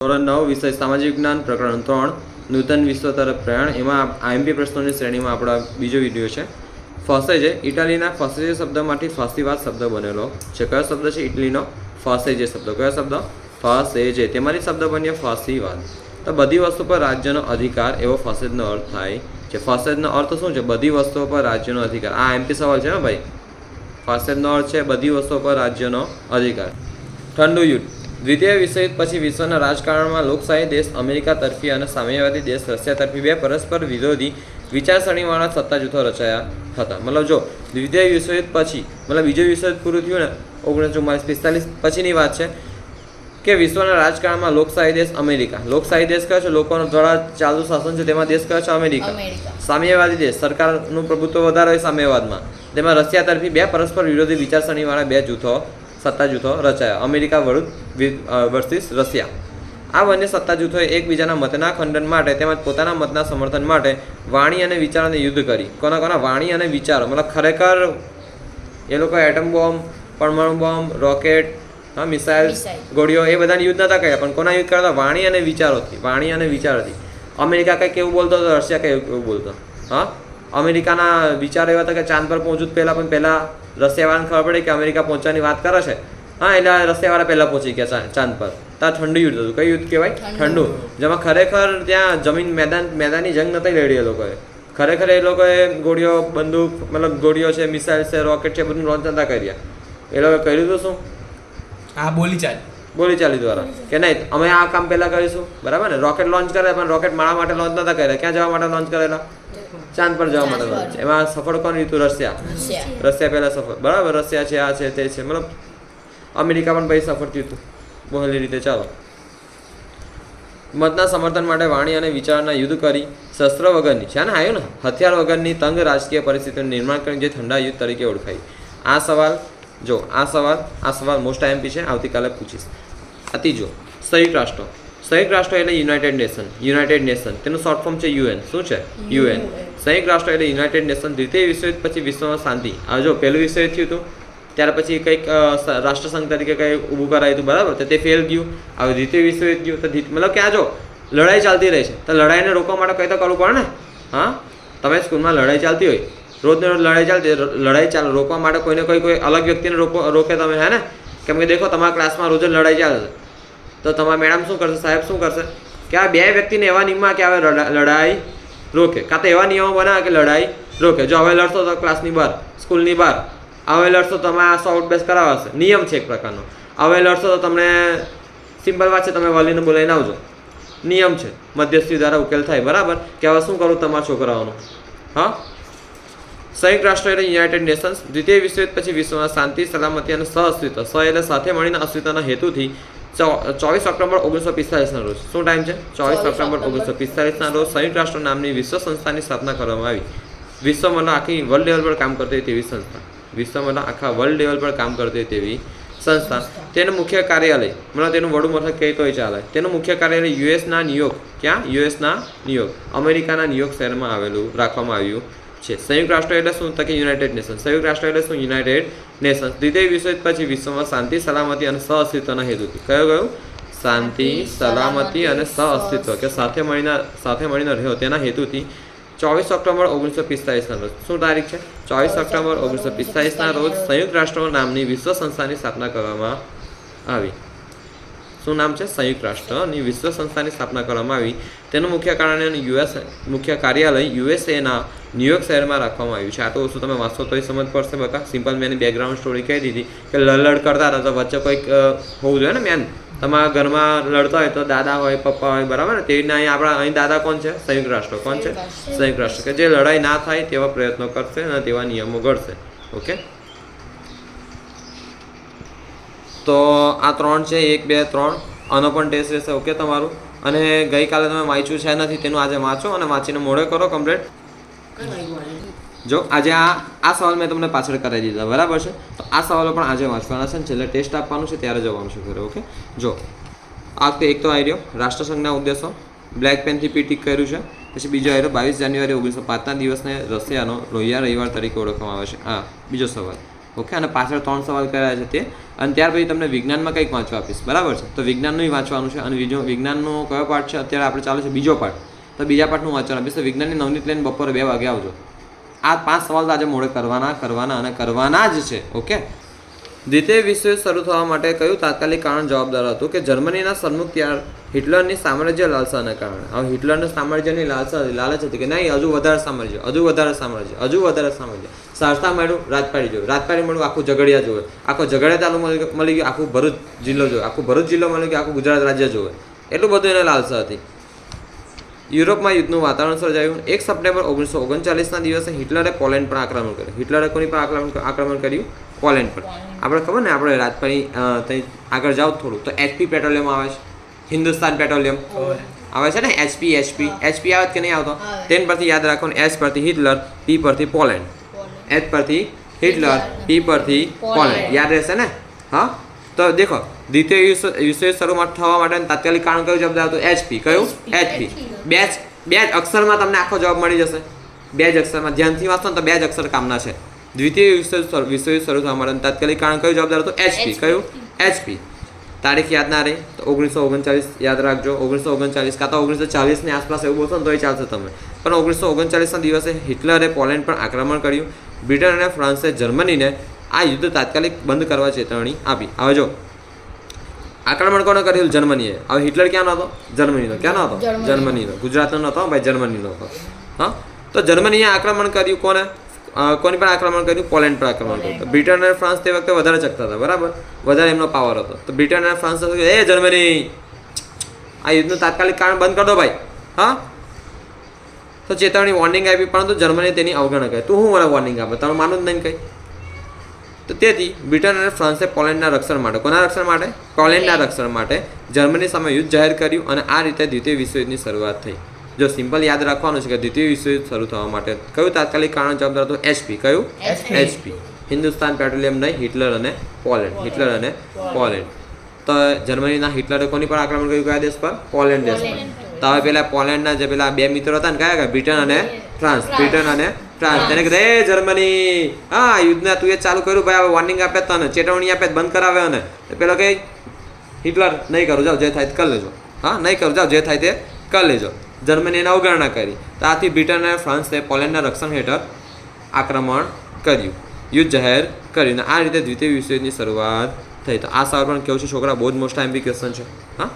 ધોરણ 9 વિષય સામાજિક વિજ્ઞાન પ્રકરણ 3 નૂતન વિશ્વ તરફ પ્રયાણ એમાં આઈએમપી પ્રશ્નોની શ્રેણીમાં આપણો બીજો વિડીયો છે. ફસેજે ઇટાલીના ફસેજે શબ્દમાંથી ફાસીવાદ શબ્દ બનેલો છે. કયો શબ્દ છે? ઇટલીનો ફસેજે શબ્દ. કયો શબ્દ? ફસેજે. તેમાંથી શબ્દ બન્યો ફાસીવાદ. તો બધી વસ્તુ પર રાજ્યનો અધિકાર એવો ફસેજનો અર્થ થાય છે. ફસેજનો અર્થ શું છે? બધી વસ્તુઓ પર રાજ્યનો અધિકાર. આ આઈએમપી સવાલ છે ને ભાઈ. ફસેજનો અર્થ છે બધી વસ્તુઓ પર રાજ્યનો અધિકાર. ઠંડુ યુદ્ધ. દ્વિતીય વિશ્વયુદ્ધ પછી વિશ્વના રાજકારણમાં લોકશાહી દેશ અમેરિકા તરફી અને સામ્યવાદી દેશ રશિયા તરફી બે પરસ્પર વિરોધી વિચારસરણીવાળા સત્તા જૂથો રચાયા હતા. મતલબ જો દ્વિતીય વિશ્વયુદ્ધ પછી મતલબ બીજું વિશ્વયુદ્ધ પૂરું થયું ને 1944-45 પછીની વાત છે કે વિશ્વના રાજકારણમાં લોકશાહી દેશ અમેરિકા. લોકશાહી દેશ કયો છે? લોકોનો દ્વારા ચાલુ શાસન છે તેમાં દેશ કયો છે? અમેરિકા. સામ્યવાદી દેશ સરકારનું પ્રભુત્વ વધારે હોય સામ્યવાદમાં, તેમાં રશિયા તરફી બે પરસ્પર વિરોધી વિચારસરણીવાળા બે જૂથો સત્તા જૂથો રચાયા. America versus Russia. આ બંને સત્તા જૂથોએ એકબીજાના મતના ખંડન માટે તેમજ પોતાના મતના સમર્થન માટે વાણી અને વિચારોને યુદ્ધ કરી. કોના વાણી અને વિચારો મતલબ ખરેખર એ લોકો એટમ બોમ્બ, પરમાણુ બોમ્બ, રોકેટ, મિસાઇલ, ગોળીઓ એ બધાને યુદ્ધ નતા કર્યા, પણ કોના યુદ્ધ કરતા? વાણી અને વિચારોથી. વાણી અને વિચારોથી. અમેરિકા કંઈક એવું બોલતો હતો, રશિયા કંઈક એવું બોલતો. અમેરિકાના વિચારો એવા હતા કે ચાંદ પર પહોંચવું પહેલાં રશિયાવાળાને ખબર પડી કે અમેરિકા પહોંચવાની વાત કરે છે. એટલે રશિયાવાળા પહેલાં પહોંચી ગયા ચાંદ પર. ત્યાં ઠંડુ યુદ્ધ હતું. કયું યુદ્ધ કહેવાય? ઠંડુ. જેમાં ખરેખર ત્યાં જમીન મેદાની જંગ નથી લડી. એ લોકોએ ખરેખર એ લોકોએ ગોળીઓ, બંદૂક મતલબ ગોળીઓ છે, મિસાઇલ છે, રોકેટ છે, બધું લોન્ચ નતા કર્યા. એ લોકોએ કર્યું હતું શું? બોલીચાલી દ્વારા કે નહીં અમે આ કામ પહેલાં કરીશું, બરાબર ને? રોકેટ લોન્ચ કરે, પણ રોકેટ મારા માટે લોન્ચ નતા કર્યા. ક્યાં જવા માટે લોન્ચ કરેલા? ચાંદ પર જવા માટે લોન્ચ. એમાં સફળ કોણ હતું? રશિયા પહેલાં સફળ, બરાબર. રશિયા છે, આ છે, તે છે, મતલબ અમેરિકા પણ ભાઈ સફળ થયું હતું બહેલી રીતે. ચાલો. મતના સમર્થન માટે વાણી અને વિચારના યુદ્ધ કરી શસ્ત્ર વગરની છે ને આવ્યું ને હથિયાર વગરની તંગ રાજકીય પરિસ્થિતિનું નિર્માણ કરી જે ઠંડા યુદ્ધ તરીકે ઓળખાય. આ સવાલ મોસ્ટ આઈએમપી છે, આવતીકાલે પૂછીશ. આ ત્રીજો સંયુક્ત રાષ્ટ્ર. સંયુક્ત રાષ્ટ્ર એટલે યુનાઇટેડ નેશન. તેનું શોર્ટ ફોર્મ છે યુએન. શું છે? યુએન. સંયુક્ત રાષ્ટ્ર એટલે યુનાઇટેડ નેશન. દ્વિતીય વિશ્વયુદ્ધ પછી વિશ્વમાં શાંતિ. આ જો પહેલું વિશ્વયુદ્ધ થયું હતું, ત્યાર પછી કંઈક રાષ્ટ્રસંઘ તરીકે કંઈ ઊભું કરાયું હતું, બરાબર. તો તે ફેલ ગયું. હવે દ્વિતીય વિશ્વયુદ્ધ ગયું તો મતલબ કે આ જો લડાઈ ચાલતી રહે છે, તો લડાઈને રોકવા માટે કંઈ તો કરવું પડે ને. તમે સ્કૂલમાં લડાઈ ચાલતી હોય, રોજને રોજ લડાઈ ચાલતી, લડાઈ રોકવા માટે કોઈને કોઈ અલગ વ્યક્તિને રોકે તમે, હે ને? કેમ કે દેખો તમારા ક્લાસમાં રોજ લડાઈ ચાલે છે, તો તમારા મેડમ શું કરશે, સાહેબ શું કરશે કે આ બે વ્યક્તિને એવા નિયમમાં કે હવે લડાઈ રોકે, કાં તો એવા નિયમો બનાવે કે લડાઈ રોકે. જો હવે લડશો તો ક્લાસની બહાર, સ્કૂલની બહાર. હવે લડશો તો તમે આ આઉટ બેસ કરાવશે, નિયમ છે એક પ્રકારનો. હવે લડશો તો તમને સિમ્પલ વાત છે, તમે વાલીને બોલાવીને આવજો, નિયમ છે. મધ્યસ્થી દ્વારા ઉકેલ થાય, બરાબર. કે હવે શું કરું તમારા છોકરાઓનું? સંયુક્ત રાષ્ટ્ર એટલે યુનાઇટેડ નેશન્સ. દ્વિતીય વિશ્વયુદ્ધ પછી વિશ્વમાં શાંતિ, સલામતી અને સહઅસ્તિત્વ. એટલે સાથે મળીને અસ્તિત્વના હેતુથી 24 ઓક્ટોબર 1945ના રોજ. શું ટાઈમ છે? 24 ઓક્ટોબર 1945ના રોજ સંયુક્ત રાષ્ટ્ર નામની વિશ્વ સંસ્થાની સ્થાપના કરવામાં આવી. વિશ્વમાં આખી વર્લ્ડ લેવલ પર કામ કરતી હોય તેવી સંસ્થા. વિશ્વમાં આખા વર્લ્ડ લેવલ પર કામ કરતી હોય તેવી સંસ્થા. તેનું મુખ્ય કાર્યાલય મતલબ તેનું વડું મથક કહે તોય ચાલે. તેનું મુખ્ય કાર્યાલય યુએસના ન્યુયોર્ક. ક્યાં? યુએસના ન્યુયોર્ક, અમેરિકાના ન્યુયોર્ક શહેરમાં આવેલું રાખવામાં આવ્યું છે. સંયુક્ત રાષ્ટ્ર એટલે શું? તો કે યુનાઇટેડ નેશન. સંયુક્ત રાષ્ટ્ર એટલે શું? United Nations. દ્વિતીય વિશ્વયુદ્ધ પછી વિશ્વમાં શાંતિ, સલામતી અને સહઅસ્તિત્વના હેતુથી. કયું? શાંતિ, સલામતી અને સહઅસ્તિત્વ, કે સાથે મળીને રહ્યો તેના હેતુથી 24 ઓક્ટોબર 1945ના રોજ. શું તારીખ છે? 24 ઓક્ટોબર 1945ના રોજ સંયુક્ત રાષ્ટ્ર નામની વિશ્વ સંસ્થાની સ્થાપના કરવામાં આવી. શું નામ છે? સંયુક્ત રાષ્ટ્રની વિશ્વ સંસ્થાની સ્થાપના કરવામાં આવી. તેનું મુખ્ય કાર્યાલય યુએસએના ન્યુયોર્ક શહેરમાં રાખવામાં આવ્યું છે. આ તો ઓછું તમે વાંચો તોય સમજ પડશે. બકા સિમ્પલ મેં એની બેકગ્રાઉન્ડ સ્ટોરી કહી દીધી કે લડ કરતા હતા તો વચ્ચે કોઈક હોવું જોઈએ ને મેન. તમારા ઘરમાં લડતા હોય તો દાદા હોય, પપ્પા હોય, બરાબર ને? તેવી રીતના અહીં દાદા કોણ છે? સંયુક્ત રાષ્ટ્ર. કોણ છે? સંયુક્ત રાષ્ટ્ર, કે જે લડાઈ ના થાય તેવા પ્રયત્નો કરશે અને તેવા નિયમો ઘડશે. ઓકે, તો આ 3 છે, 1, 2, 3. આનો પણ ટેસ્ટ રહેશે. ઓકે તમારું. અને ગઈકાલે તમે વાંચ્યું છે નથી તેનું આજે વાંચો અને વાંચીને મોડે કરો કમ્પ્લીટ. જો આજે આ સવાલ મેં તમને પાછળ કરાવી દીધા, બરાબર છે? તો આ સવાલો પણ આજે વાંચવાના છે. છેલ્લે ટેસ્ટ આપવાનું છે ત્યારે જવાનું છે ઘરે. ઓકે, જો આ વખતે એક તો આવી રહ્યો રાષ્ટ્રસંઘના ઉદ્દેશો, બ્લેક પેનથી ટીક કર્યું છે. પછી બીજો આવી રહ્યો 22 જાન્યુઆરી 1905ના દિવસને રશિયાનો લોહિયા રવિવાર તરીકે ઓળખવામાં આવે છે. બીજો સવાલ ઓકે, અને પાછળ 3 સવાલ કર્યા છે તે, અને ત્યાર પછી તમને વિજ્ઞાનમાં કંઈક વાંચવા આપીશ, બરાબર છે? તો વિજ્ઞાનનું વાંચવાનું છે, અને વિજ્ઞાનનો કયો પાઠ છે અત્યારે આપણે ચાલુ છે બીજો પાઠ, તો બીજા પાઠનું વાંચવાનું આપીશ. તો વિજ્ઞાનની નવનીત લઈને બપોરે 2 વાગે આવજો. આ 5 સવાલ તો આજે મોડે કરવાના જ છે. ઓકે, દ્વિતીય વિશ્વયુદ્ધ શરૂ થવા માટે કયું તાત્કાલિક કારણ જવાબદાર હતું? કે જર્મનીના સન્મુખ ત્યાર હિટલરની સામ્રાજ્ય લાલસાને કારણે. હવે હિટલરના સામ્રાજ્યની લાલચ હતી કે નહીં, હજુ વધારે સામ્રાજ્ય. સારસા મળ્યું, રાજપાડી મળ્યું, આખું ઝઘડિયા જોવે, આખો ઝઘડિયા તાલુકો મળી ગયો, આખું ભરૂચ જિલ્લો જોવે, આખું ભરૂચ જિલ્લો મળી ગયો, આખું ગુજરાત રાજ્ય જોવે, એટલું બધું એને લાલસા હતી. યુરોપમાં યુદ્ધનું વાતાવરણ સર્જાયું. 1 સપ્ટેમ્બર 1939ના દિવસે હિટલરે પોલેન્ડ પર આક્રમણ કર્યું. હિટલરે કોની પર આક્રમણ કર્યું? પોલેન્ડ પર. આપણે ખબર ને, આપણે રાજપાડી ત્યાં આગળ જાઓ થોડું તો HP પેટ્રોલિયમ આવે છે, હિન્દુસ્તાન પેટ્રોલિયમ આવે છે ને, HP આવે કે નહીં આવતો? તેન પરથી યાદ રાખો, S પરથી હિટલર, P પરથી પોલેન્ડ, H પરથી હિટલર, P પરથી પોલેન્ડ, યાદ રહેશે ને? હા, તો દેખો, દ્વિતીય વિશ્વયુદ્ધ શરૂ થવા માટે તાત્કાલિક કારણ કયું જવાબદાર હતું? HP. કયું? HP. બે જ અક્ષરમાં તમને આખો જવાબ મળી જશે. 2 જ અક્ષરમાં ધ્યાનથી વાંચો ને તો 2 જ અક્ષર કામના છે. દ્વિતીય વિશ્વયુદ્ધ શરૂ થવા માટે તાત્કાલિક કારણ કયું જવાબદાર હતું? HP. કયું? HP. તારીખ યાદ ના રહી તો 1939 યાદ રાખજો. 1939 કાં તો 1940ની આસપાસ એવું બોલશો ને તો એ ચાલશે તમે. પણ 1939ના દિવસે હિટલરે પોલેન્ડ પર આક્રમણ કર્યું. બ્રિટન અને ફ્રાન્સે જર્મનીને આ યુદ્ધ તાત્કાલિક બંધ કરવા ચેતવણી આપી. હવે જો, આક્રમણ કોને કર્યું? જર્મનીએ. હવે હિટલર ક્યાંનો હતો? જર્મનીનો. ક્યાંનો હતો? જર્મનીનો. ગુજરાતનો નહોતો ભાઈ, જર્મનીનો હતો. હા, તો જર્મનીએ આક્રમણ કર્યું કોને? કોની પર આક્રમણ કર્યું? પોલેન્ડ પર આક્રમણ કર્યું. તો બ્રિટન અને ફ્રાન્સ તે વખતે વધારે ચકતા હતા, બરાબર, વધારે એમનો પાવર હતો. તો બ્રિટન અને ફ્રાન્સ જર્મની આ યુદ્ધનું તાત્કાલિક કારણ બંધ કરી દો ભાઈ. હા, તો ચેતવણી વોર્નિંગ આપી, પરંતુ જર્મનીએ તેની અવગણના કરી. તું શું મને વોર્નિંગ આપે? તમે માનું જ નહીં કંઈ. તો તેથી બ્રિટન અને ફ્રાન્સે પોલેન્ડના રક્ષણ માટે, કોના રક્ષણ માટે? પોલેન્ડના રક્ષણ માટે જર્મની સામે યુદ્ધ જાહેર કર્યું, અને આ રીતે દ્વિતીય વિશ્વયુદ્ધની શરૂઆત થઈ. જો સિમ્પલ યાદ રાખવાનું છે કે દ્વિતીય વિશ્વયુદ્ધ શરૂ થવા માટે કયું તાત્કાલિક કારણ જવાબદાર હતું? HP. કયું? HP. હિન્દુસ્તાન પેટ્રોલિયમ નહીં, હિટલર અને પોલેન્ડ. તો જર્મનીના હિટલરે કોની પર આક્રમણ કર્યું? કયા દેશ પર? પોલેન્ડ દેશ પર. તો હવે પેલા પોલેન્ડના જે પેલા 2 મિત્રો હતા ને, કયા? બ્રિટન અને ફ્રાન્સ. તેને કીધું, જર્મની, હા, યુદ્ધના તું એ ચાલુ કર્યું ભાઈ, હવે વોર્નિંગ આપે તને, ચેતવણી આપે, બંધ કરાવે. અને પેલો કે હિટલર, નહીં કરું, જાઓ જે થાય તે કરી લેજો. હા, નહીં કરું, જાઓ જે થાય તે કરી લેજો. જર્મની એને અવગણના કરી. તો આથી બ્રિટન અને ફ્રાન્સે પોલેન્ડના રક્ષણ હેઠળ આક્રમણ કર્યું, યુદ્ધ જાહેર કર્યું, અને આ રીતે દ્વિતીય વિશ્વયુદ્ધની શરૂઆત થઈ. તો આ સવાલ પણ કેવું છે છોકરા, બહુ જ મોસ્ટ MP ક્વેશ્ચન છે. હા.